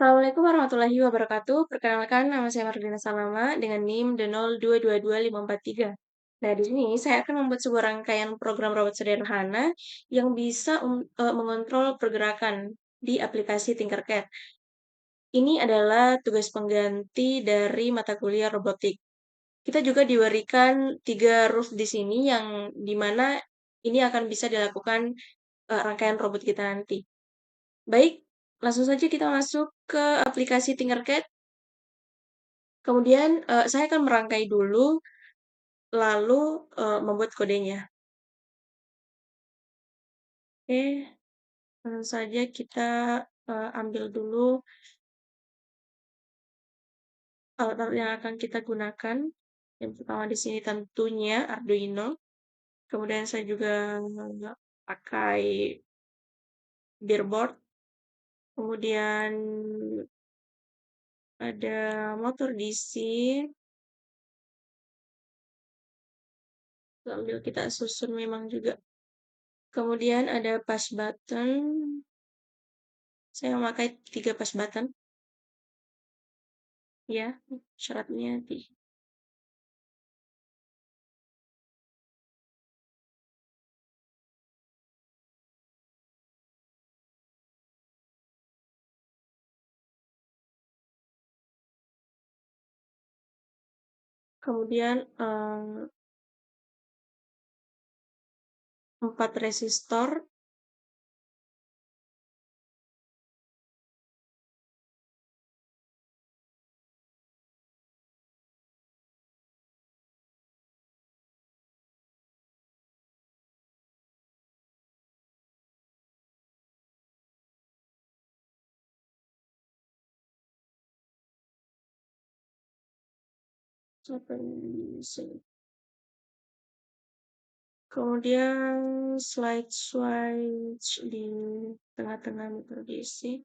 Assalamualaikum warahmatullahi wabarakatuh. Perkenalkan, nama saya Mardina Salama dengan NIM D02225543. Nah, di sini saya akan membuat sebuah rangkaian program robot sederhana yang bisa mengontrol pergerakan di aplikasi Tinkercad. Ini adalah tugas pengganti dari mata kuliah robotik. Kita juga diberikan 3 rules di sini yang dimana ini akan bisa dilakukan rangkaian robot kita nanti. Baik, langsung saja kita masuk ke aplikasi Tinkercad. Kemudian saya akan merangkai dulu, lalu membuat kodenya. Oke, langsung saja kita ambil dulu alat-alat yang akan kita gunakan. Yang pertama di sini tentunya Arduino. Kemudian saya juga pakai breadboard. Kemudian ada motor DC. Sambil kita susun memang juga. Kemudian ada push button. Saya memakai 3 push button. Ya, syaratnya di. Kemudian 4 resistor. Kemudian slide switch di tengah-tengah motor DC.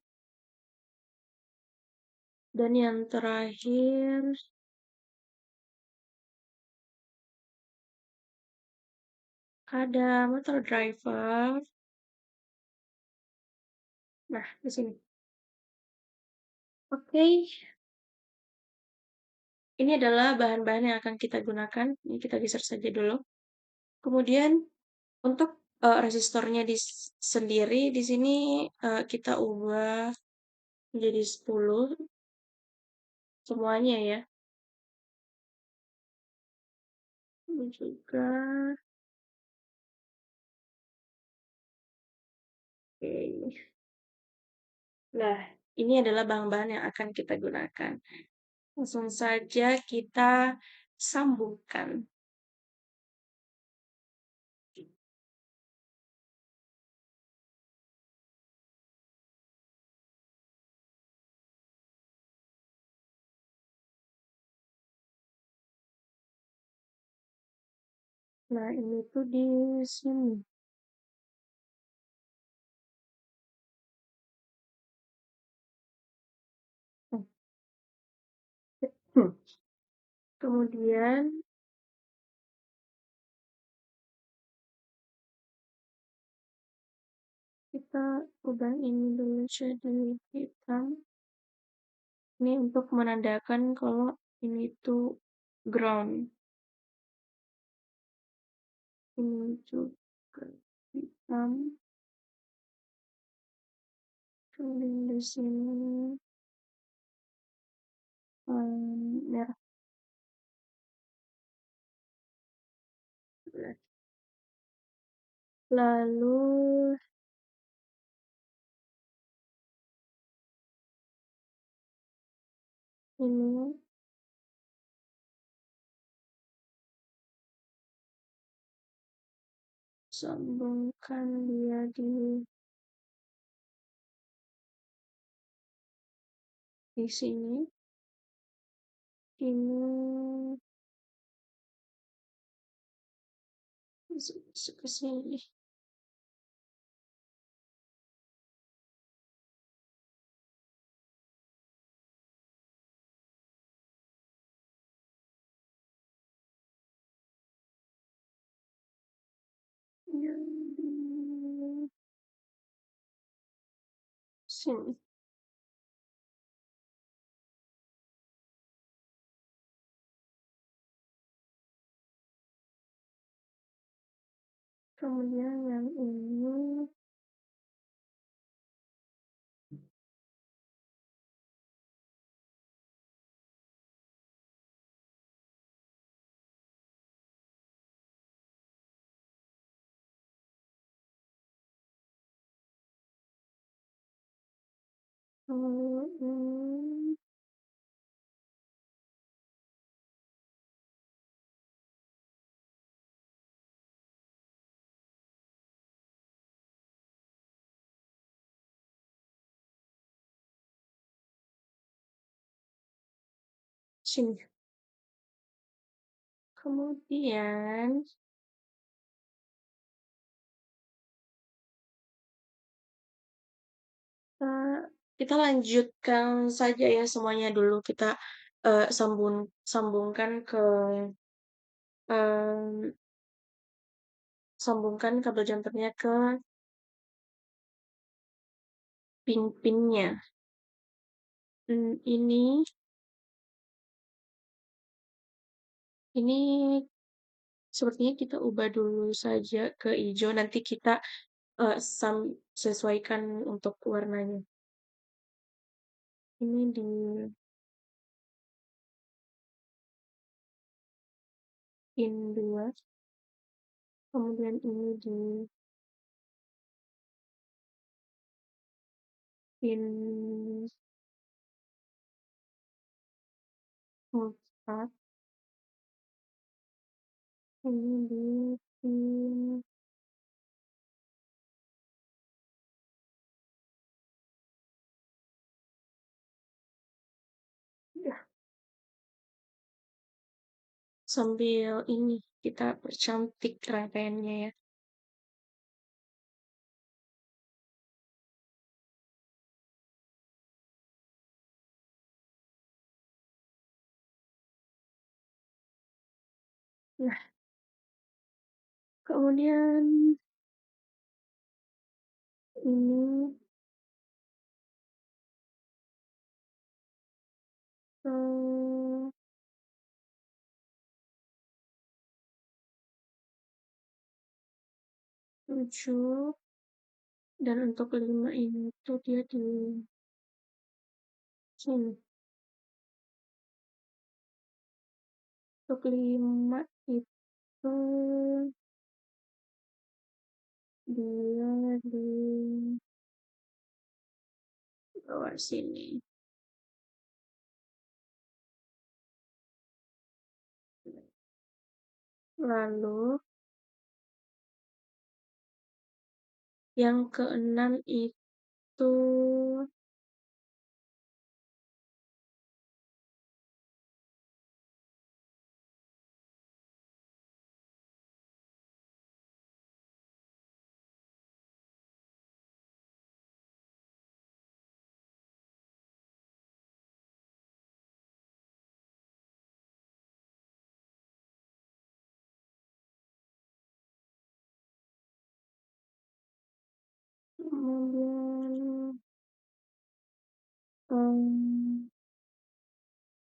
Dan yang terakhir ada motor driver. Nah, di sini. Oke. Ini adalah bahan-bahan yang akan kita gunakan. Ini kita geser saja dulu. Kemudian untuk resistornya sendiri di sini kita ubah menjadi 10 semuanya ya. Ini juga. Oke. Nah, ini adalah bahan-bahan yang akan kita gunakan. Langsung saja kita sambungkan. Nah, ini tuh di sini. Kemudian kita ubah ini dulu jadi hitam. Ini untuk menandakan kalau ini tuh ground. Ini juga hitam. Kemudian di sini merah. Lalu ini sambungkan dia di sini. Ini masuk ke sini. Sini. Kemudian yang ini, ini, sini. Kemudian Eee, kita lanjutkan saja ya semuanya dulu kita, sambungkan ke, mmm, sambungkan kabel jumpernya ke pin-pinnya. Ini sepertinya kita ubah dulu saja ke hijau, nanti kita, sesuaikan untuk warnanya. Ini di pin 2, kemudian ini di pin 4, ini di pin ya, sambil ini kita percantik rangkaiannya ya. Nah, kemudian ini, eee, 7 dan untuk 5 ini tuh dia di sini. Untuk 5 itu dia di bawah sini. Lalu yang keenam itu kemudian, mmm,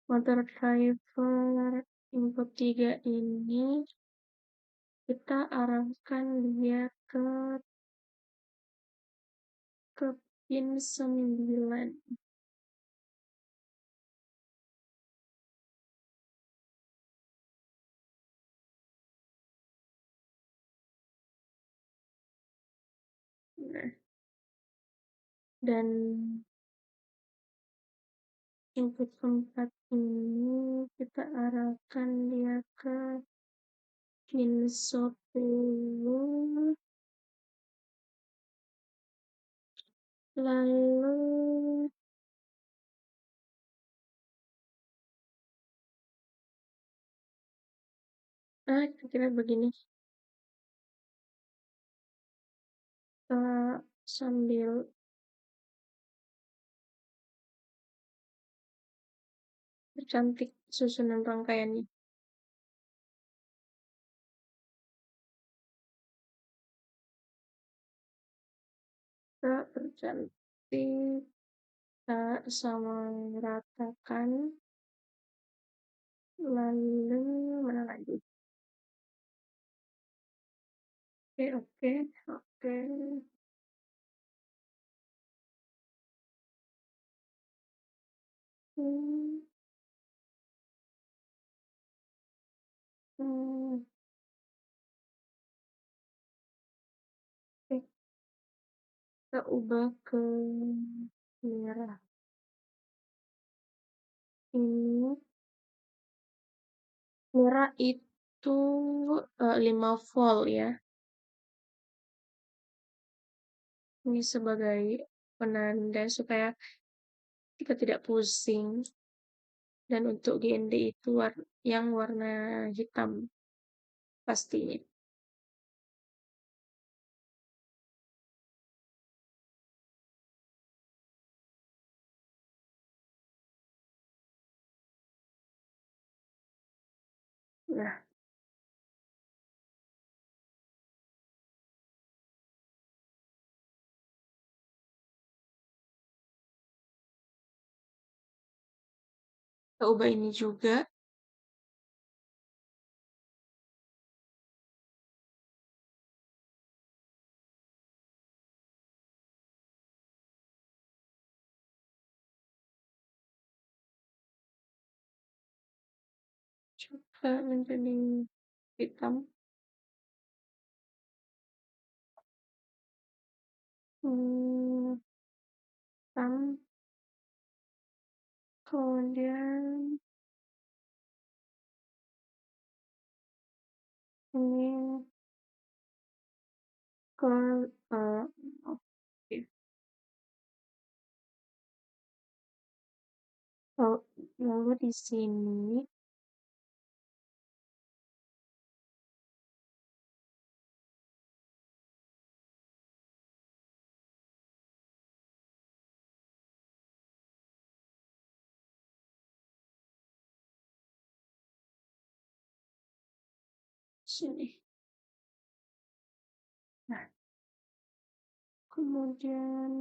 motor driver input 3 ini kita arahkan dia ke pin 9. Nah, dan input keempat ini kita arahkan dia ke pin 10, lalu kira-kira begini, sambil percantik susunan rangkaiannya. Kita percantik, kita samaratakan, lalu mana lagi? Oke oke oke. Mmm, mmm, oke, kita ubah ke merah. Ini merah itu, 5 volt ya. Ini sebagai penanda supaya kita tidak pusing, dan untuk GND itu yang warna hitam pastinya. Nah, kita ubah ini juga. Coba menjadi hitam. Hmm, hitam. Kemudian ini ke oke. Lalu di sini sini. Nah, kemudian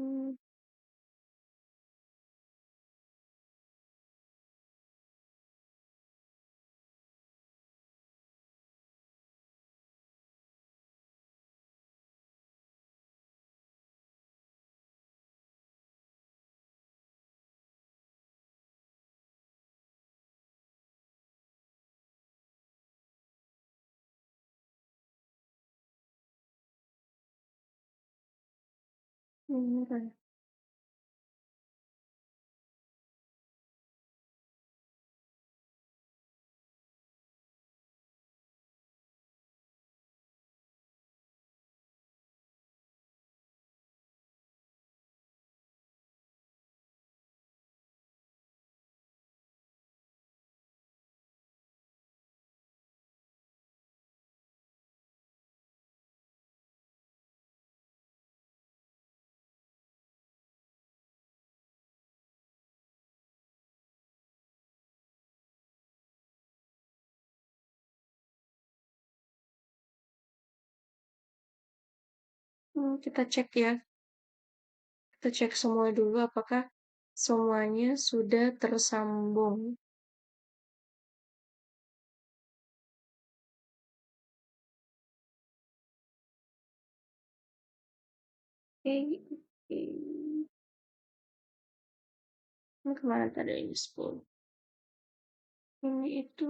ini kan. Kita cek ya. Kita cek semua dulu apakah semuanya sudah tersambung. Oke, oke. Ini kemana tadi ini 10. Ini itu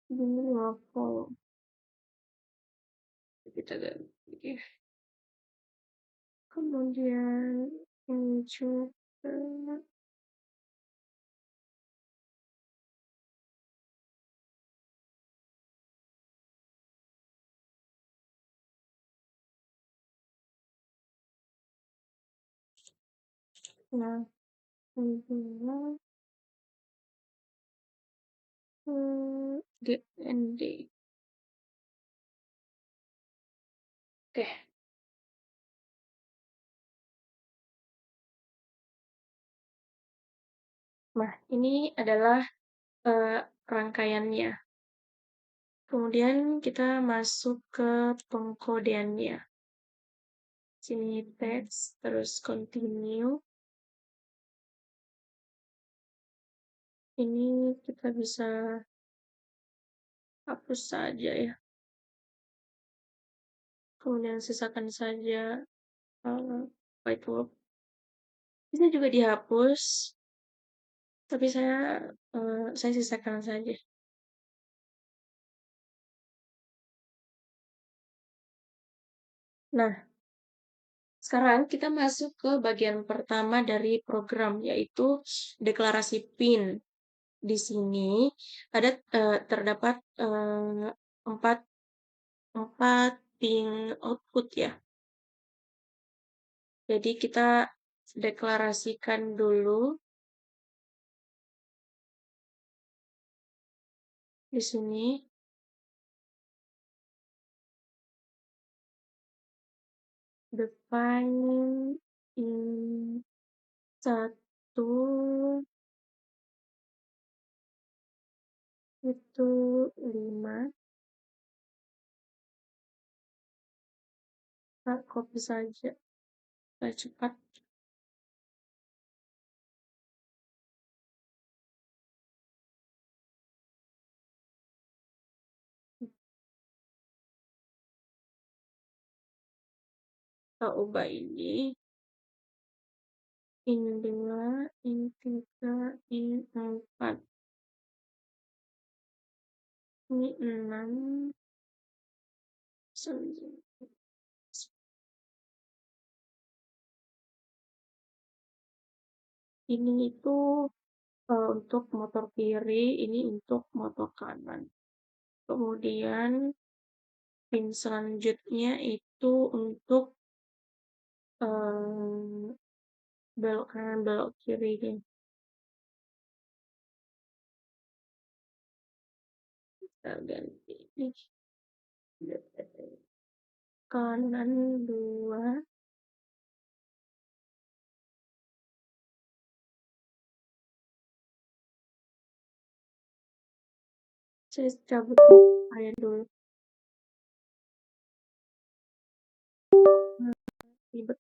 ini waffle. Kita ganti. Kemudian ini juga. Nah, ini GND. Oke. Nah, ini adalah rangkaiannya. Kemudian kita masuk ke pengkodeannya. Sini teks, terus continue. Ini kita bisa hapus saja ya. Kemudian sisakan saja whiteboard. Bisa juga dihapus, tapi saya sisakan saja. Nah, sekarang kita masuk ke bagian pertama dari program, yaitu deklarasi PIN. Di sini ada terdapat empat empat pin output ya. Jadi kita deklarasikan dulu di sini. Define in 1 itu 5. Kita copy saja supaya cepat. Kita ubah ini. Ini 2, ini 3, ini 4. Ini 6, 9. Ini itu untuk motor kiri, ini untuk motor kanan. Kemudian pin selanjutnya itu untuk belok kanan, belok kiri. Kita ganti ini. Kanan 2. Saya cabut aja dulu. Ribet.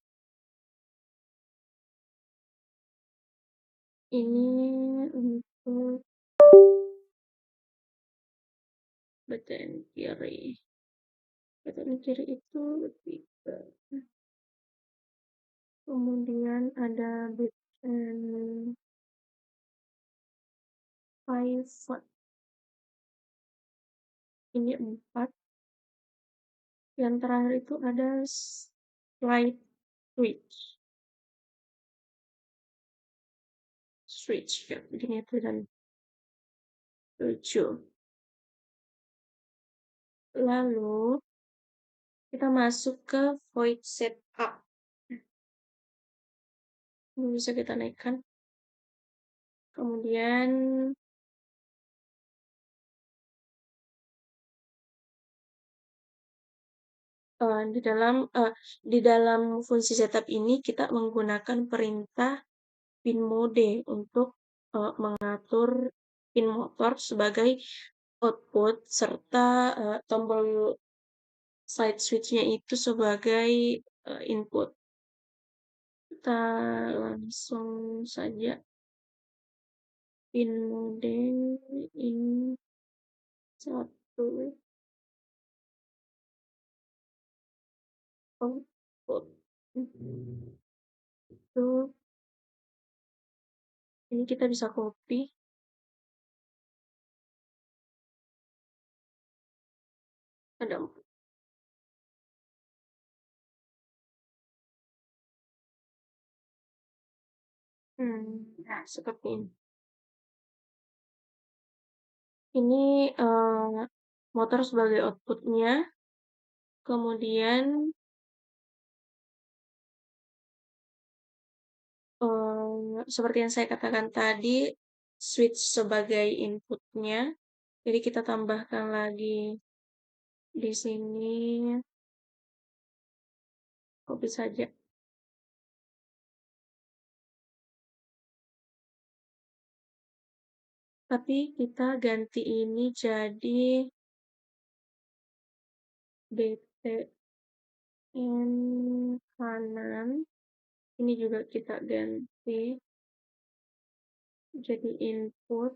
Ini untuk bagian kiri. Bagian kiri itu 3. Kemudian ada bagian 5. Ini 4. Yang terakhir itu ada slide switch ya, begini itu dan 7. Lalu kita masuk ke void setup. Ini bisa kita naikkan. Kemudian di dalam fungsi setup ini kita menggunakan perintah pin mode untuk mengatur pin motor sebagai output serta tombol slide switch-nya itu sebagai input. Kita langsung saja pin mode ini 1 output itu. Ini kita bisa copy. Ada nah, seperti ini. Ini motor sebagai outputnya. Kemudian seperti yang saya katakan tadi, switch sebagai inputnya. Jadi kita tambahkan lagi di sini, copy saja. Tapi kita ganti ini jadi BTN kanan. Ini juga kita ganti jadi input.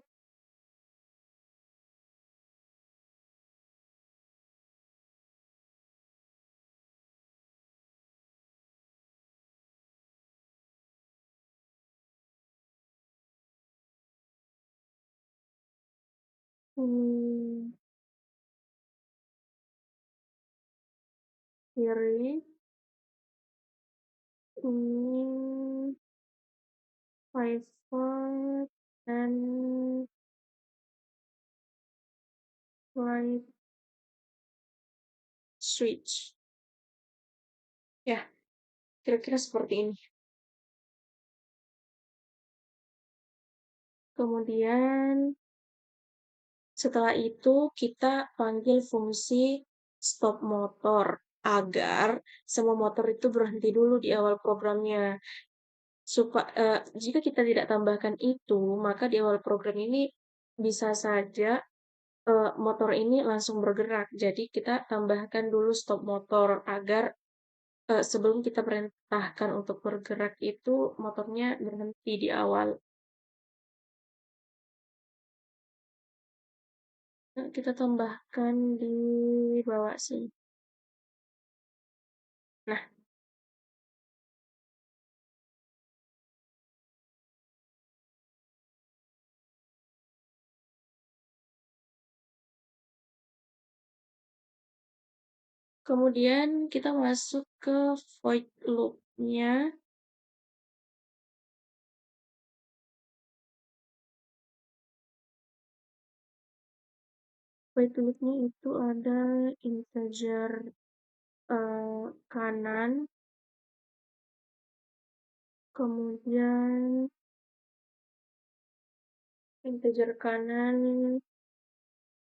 Hmm, kiri, ini pivot and light switch. Ya, kira-kira seperti ini. Kemudian setelah itu kita panggil fungsi stop motor agar semua motor itu berhenti dulu di awal programnya. Jika kita tidak tambahkan itu, maka di awal program ini bisa saja motor ini langsung bergerak. Jadi kita tambahkan dulu stop motor agar sebelum kita perintahkan untuk bergerak itu motornya berhenti di awal. Nah, kita tambahkan di bawah sini. Nah, kemudian kita masuk ke void loop-nya. Void loop-nya itu ada integer kanan, kemudian integer kanan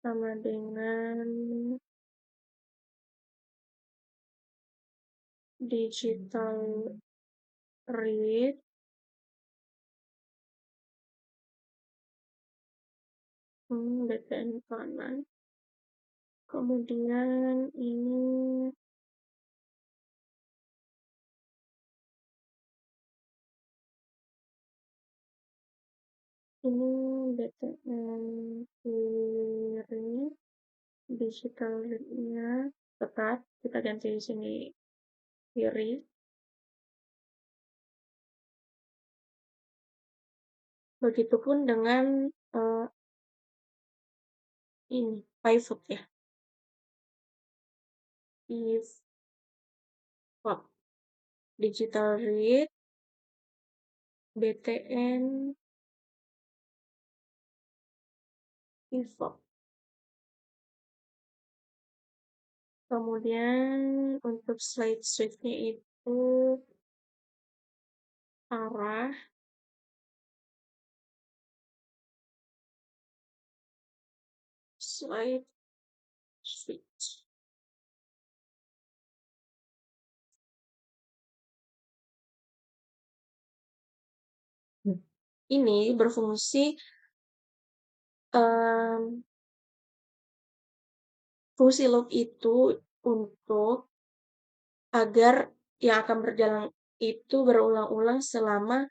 sama dengan digital read, btn kanan. Kemudian ini btn kiri, digital read-nya tetap kita ganti di sini kiri. Begitupun dengan ini pivot ya. Pivot digital read btn pivot. Kemudian untuk slide shift-nya itu arah slide switch. Ini berfungsi fungsi loop itu untuk agar yang akan berjalan itu berulang-ulang selama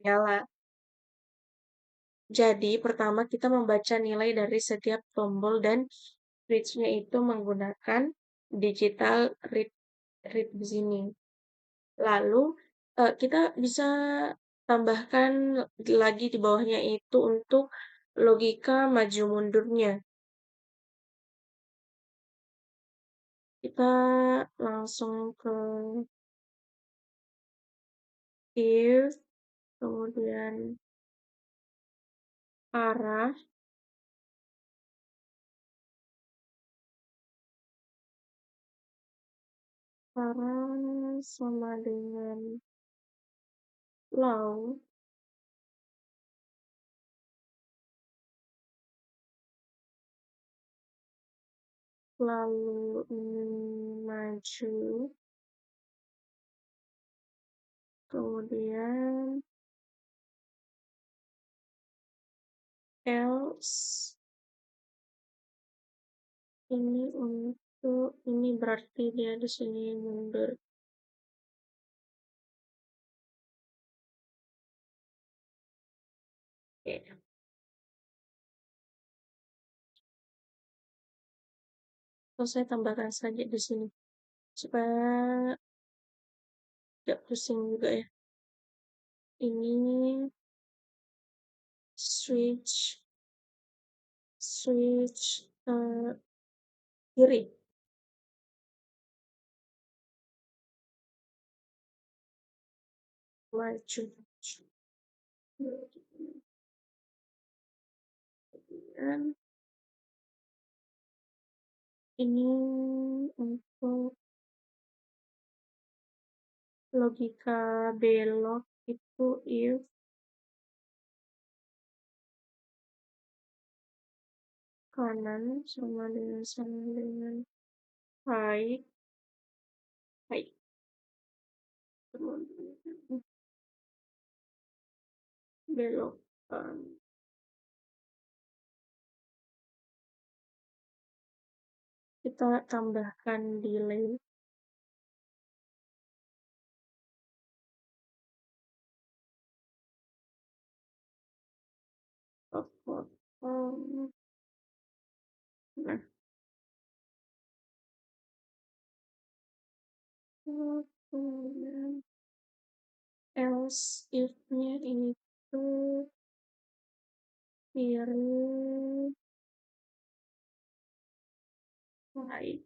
nyala. Jadi, pertama kita membaca nilai dari setiap tombol dan switch-nya itu menggunakan digital read di sini. Lalu, kita bisa tambahkan lagi di bawahnya itu untuk logika maju mundurnya. Kita langsung ke if, kemudian arah, sama dengan long, lalu ini maju, kemudian else, ini berarti dia di sini mundur. Oke. Terus saya tambahkan saja di sini supaya tidak pusing juga ya. Ini switch switch kiri, maju, kemudian ini untuk logika belok itu if kanan sama dengan baik, baik, kemudian belok kanan. Kita tambahkan delay. Potong. Nah, kemudian else if-nya itu kiri, right.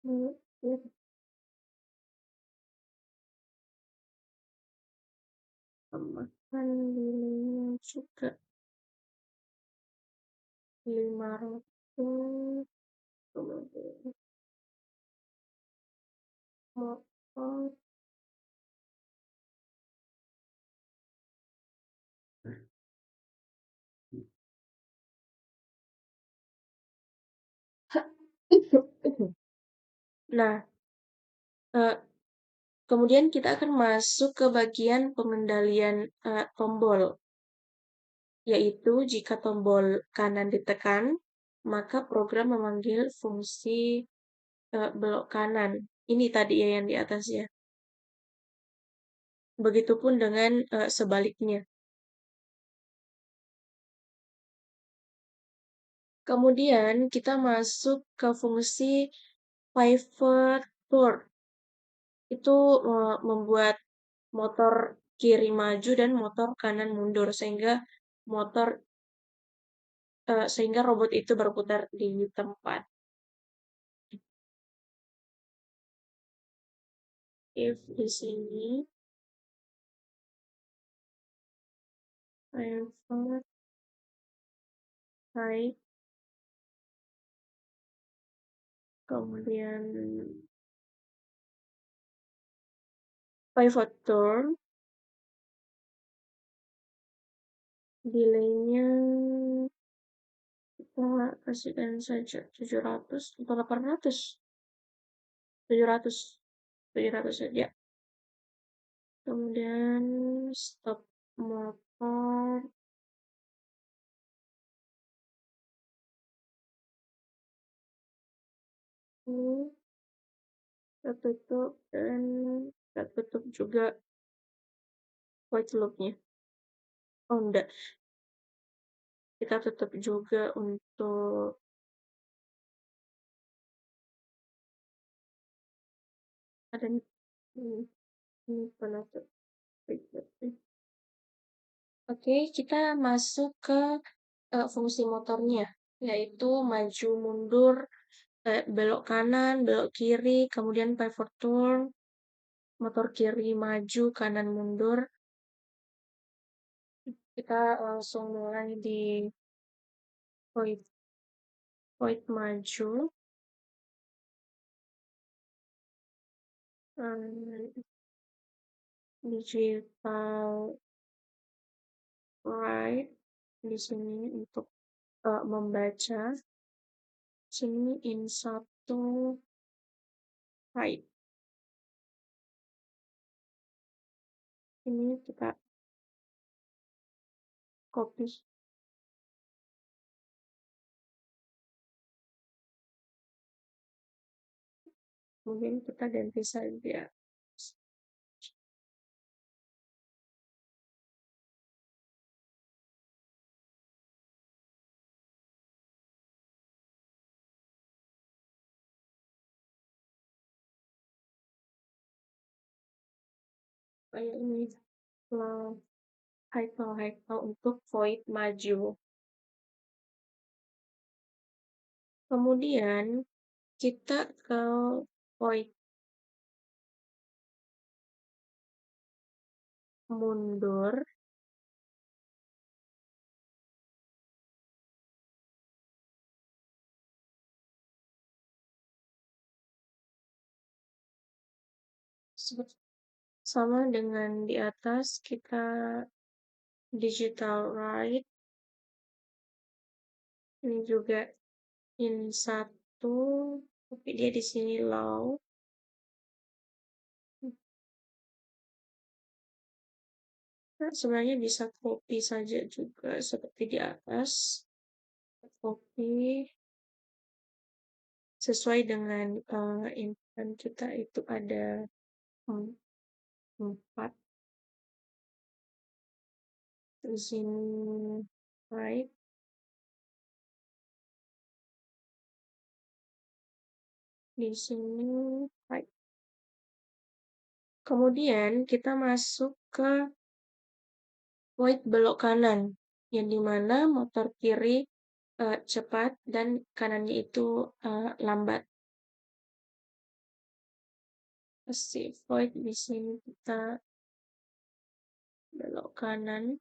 Kemudian tambahkan delaynya juga 500, kemudian potong. Nah, eh, kemudian kita akan masuk ke bagian pengendalian tombol, yaitu jika tombol kanan ditekan, maka program memanggil fungsi belok kanan. Ini tadi ya yang di atas ya. Begitupun dengan sebaliknya. Kemudian kita masuk ke fungsi pivot turn. Itu membuat motor kiri maju dan motor kanan mundur sehingga robot itu berputar di tempat. If di sini pivot right, kemudian pivot turn, delaynya kita kasihkan saja 700 atau 800, 700, 700 saja. Kemudian stop motor, ini kita tutup dan kita tutup juga white loop-nya. Oh enggak, kita tutup juga untuk ada ini penutup. Oke, kita masuk ke fungsi motornya, yaitu maju mundur, belok kanan, belok kiri, kemudian pivot turn, motor kiri maju, kanan mundur. Kita langsung mulai di void maju, digital right di sini untuk membaca, sini in satu right. Ini kita copy, kemudian kita ganti saja. Kayak ini flow, high flow untuk void maju. Kemudian kita ke void mundur. Sama dengan di atas kita digital right. Ini juga in satu, tapi dia di sini low. Nah, sebenarnya bisa copy saja juga seperti di atas. Copy sesuai dengan input kita itu ada 4 di sini right, di sini right. Kemudian kita masuk ke void belok kanan, yang dimana motor kiri cepat dan kanannya itu lambat. Pasti void di sini kita belok kanan.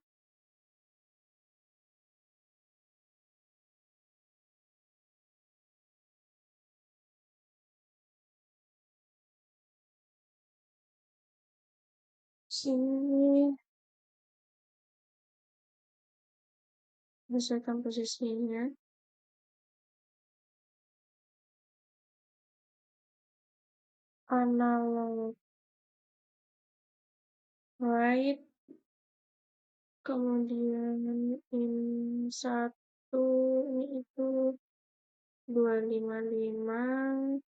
Sini sesuaikan posisinya. Analog right, kemudian in satu ini itu 255,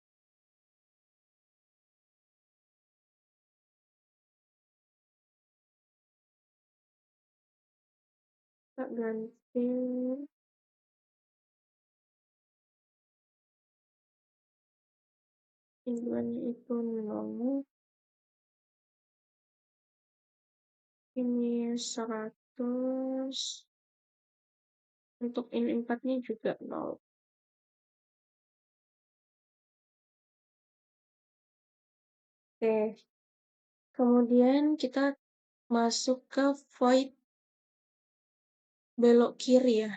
tak ganti tujuannya itu 0, ini 100, untuk in 4-nya juga 0. Oke, kemudian kita masuk ke void belok kiri ya,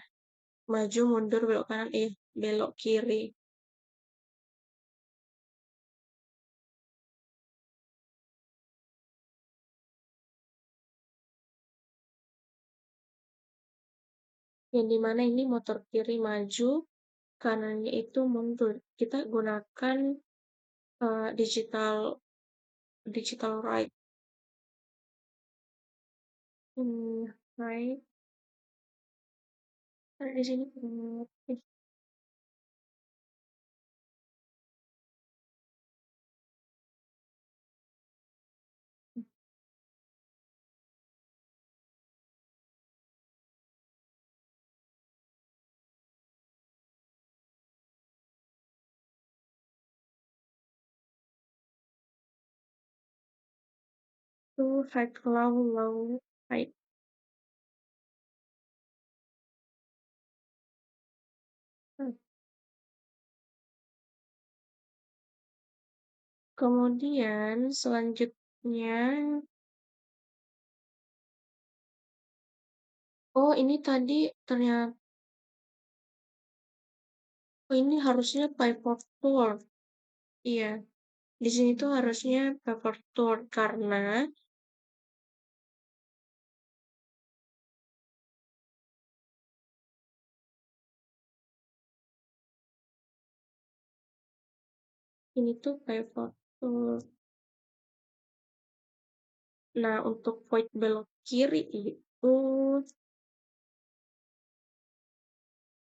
maju mundur belok kanan, belok kiri. Yang dimana ini motor kiri maju, kanannya itu mundur. Kita gunakan digital right. Right. Ada di sini. Itu high low high. Kemudian selanjutnya, oh ini tadi ternyata, oh ini harusnya pivot tool. Iya, di sini tuh harusnya pivot tool karena ini tuh pivot tool. Nah, untuk void belok kiri itu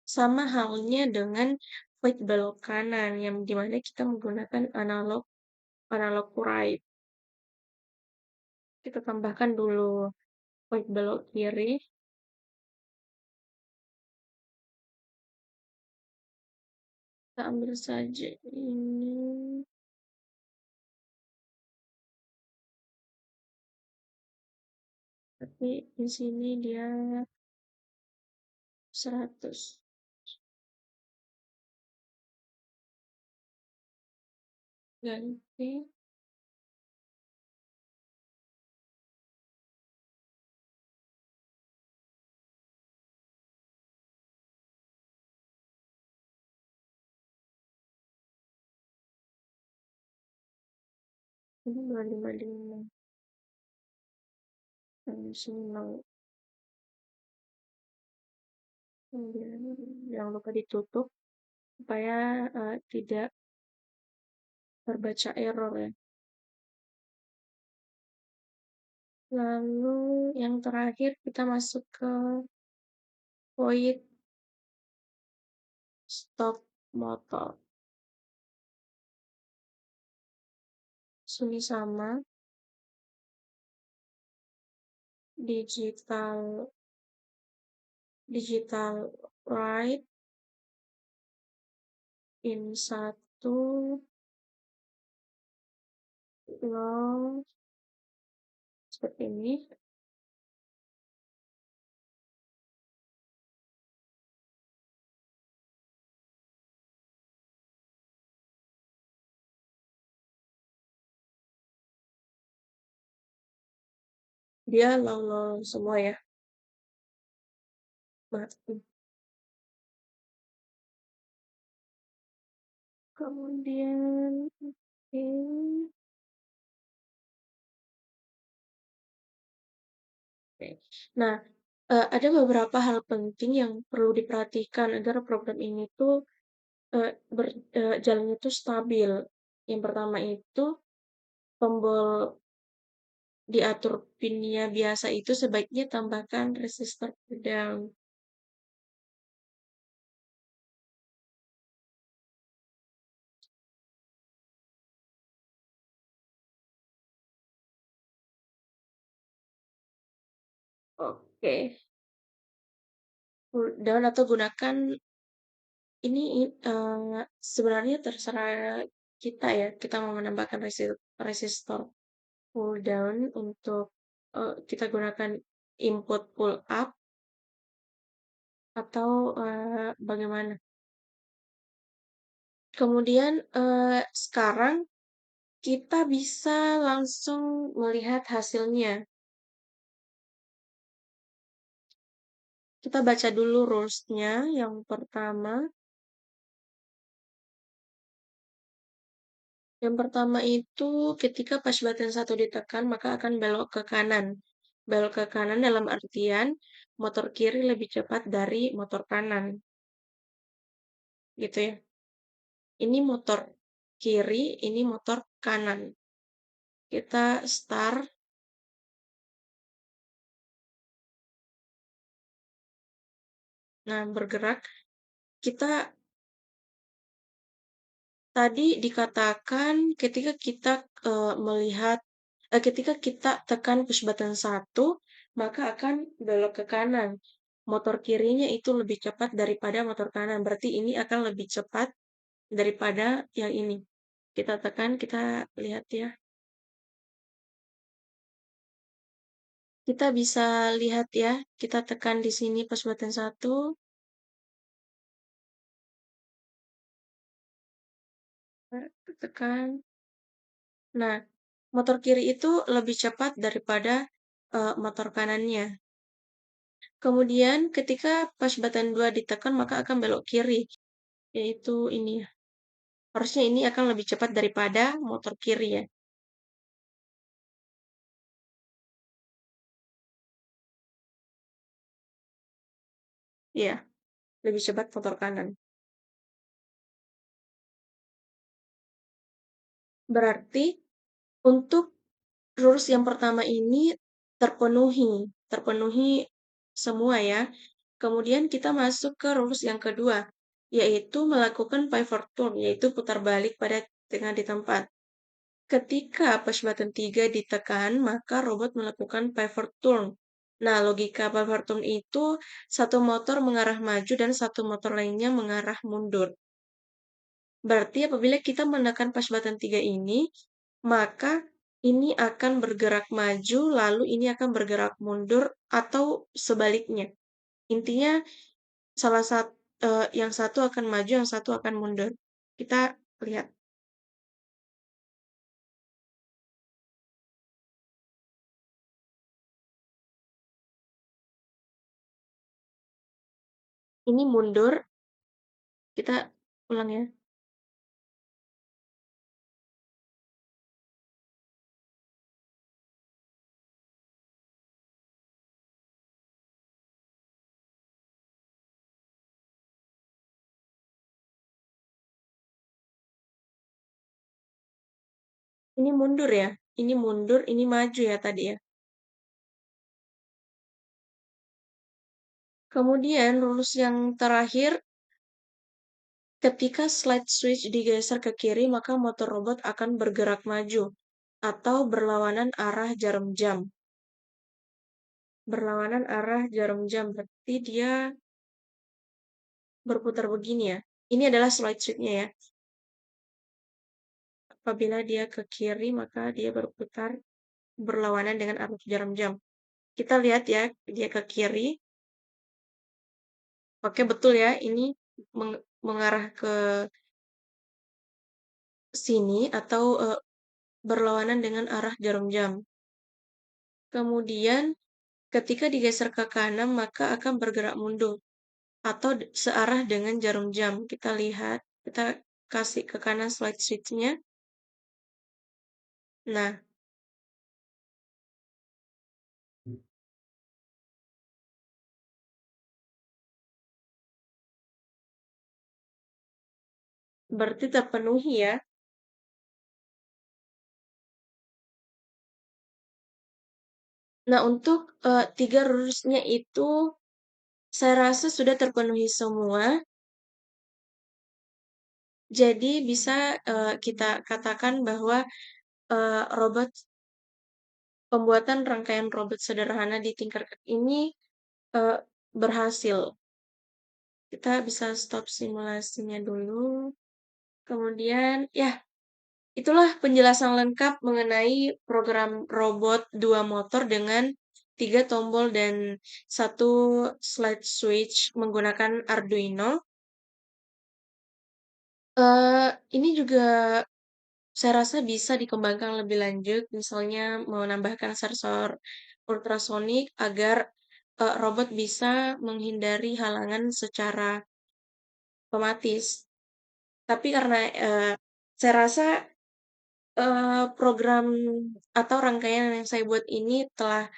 sama halnya dengan void belok kanan, yang dimana kita menggunakan analog right. Kita tambahkan dulu void belok kiri. Kita ambil saja ini. Tapi di sini dia 100. Ganti. Ini 255. Yang sini mau. Kemudian jangan lupa ditutup supaya tidak terbaca error ya. Lalu yang terakhir kita masuk ke void stop motor. Sini sama digital right in 1 long seperti ini. Dia low semua ya. Mati. Kemudian oke. Oke. Nah, ada beberapa hal penting yang perlu diperhatikan agar program ini tuh jalannya tuh stabil. Yang pertama itu tombol diatur pinnya biasa itu sebaiknya tambahkan resistor pedang. Oke. Dan atau gunakan ini sebenarnya terserah kita ya. Kita mau menambahkan resistor pull down untuk kita gunakan input pull up atau bagaimana. Kemudian sekarang kita bisa langsung melihat hasilnya. Kita baca dulu rules-nya. Yang pertama, itu ketika push button 1 ditekan, maka akan belok ke kanan. Belok ke kanan dalam artian motor kiri lebih cepat dari motor kanan. Gitu ya. Ini motor kiri, ini motor kanan. Kita start. Nah, bergerak. Kita tadi dikatakan ketika kita tekan push button 1, maka akan belok ke kanan. Motor kirinya itu lebih cepat daripada motor kanan. Berarti ini akan lebih cepat daripada yang ini. Kita tekan, kita lihat ya. Kita bisa lihat ya, kita tekan di sini push button 1. Tekan. Nah, motor kiri itu lebih cepat daripada motor kanannya. Kemudian ketika push button 2 ditekan maka akan belok kiri, yaitu ini ya. Harusnya ini akan lebih cepat daripada motor kiri ya. Iya, lebih cepat motor kanan. Berarti untuk rules yang pertama ini terpenuhi semua ya. Kemudian kita masuk ke rules yang kedua, yaitu melakukan pivot turn, yaitu putar balik pada tengah di tempat. Ketika push button 3 ditekan, maka robot melakukan pivot turn. Nah, logika pivot turn itu satu motor mengarah maju dan satu motor lainnya mengarah mundur. Berarti apabila kita menekan push button 3 ini, maka ini akan bergerak maju, lalu ini akan bergerak mundur, atau sebaliknya. Intinya yang satu akan maju, yang satu akan mundur. Kita lihat, ini mundur, kita ulang ya. Ini mundur ya, ini mundur, ini maju ya tadi ya. Kemudian rules yang terakhir, ketika slide switch digeser ke kiri, maka motor robot akan bergerak maju atau berlawanan arah jarum jam. Berlawanan arah jarum jam, berarti dia berputar begini ya. Ini adalah slide switch-nya ya. Apabila dia ke kiri, maka dia berputar berlawanan dengan arah jarum jam. Kita lihat ya, dia ke kiri. Oke, betul ya, ini mengarah ke sini atau berlawanan dengan arah jarum jam. Kemudian ketika digeser ke kanan, maka akan bergerak mundur atau searah dengan jarum jam. Kita lihat, kita kasih ke kanan slide switch-nya. Nah, berarti terpenuhi ya. Nah, untuk 3 rules-nya itu saya rasa sudah terpenuhi semua. Jadi bisa kita katakan bahwa pembuatan rangkaian robot sederhana di Tinkercad ini eh, berhasil. Kita bisa stop simulasinya dulu. Kemudian, ya, itulah penjelasan lengkap mengenai program robot 2 motor dengan 3 tombol dan 1 slide switch menggunakan Arduino. Ini juga saya rasa bisa dikembangkan lebih lanjut, misalnya menambahkan sensor ultrasonik agar robot bisa menghindari halangan secara otomatis. Tapi karena saya rasa program atau rangkaian yang saya buat ini telah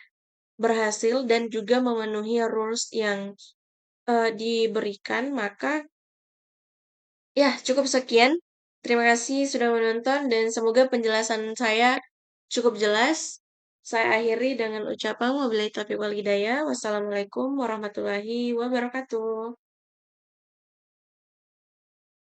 berhasil dan juga memenuhi rules yang diberikan, maka ya cukup sekian. Terima kasih sudah menonton dan semoga penjelasan saya cukup jelas. Saya akhiri dengan ucapan wabillahi taufiq wal hidayah. Wassalamualaikum warahmatullahi wabarakatuh.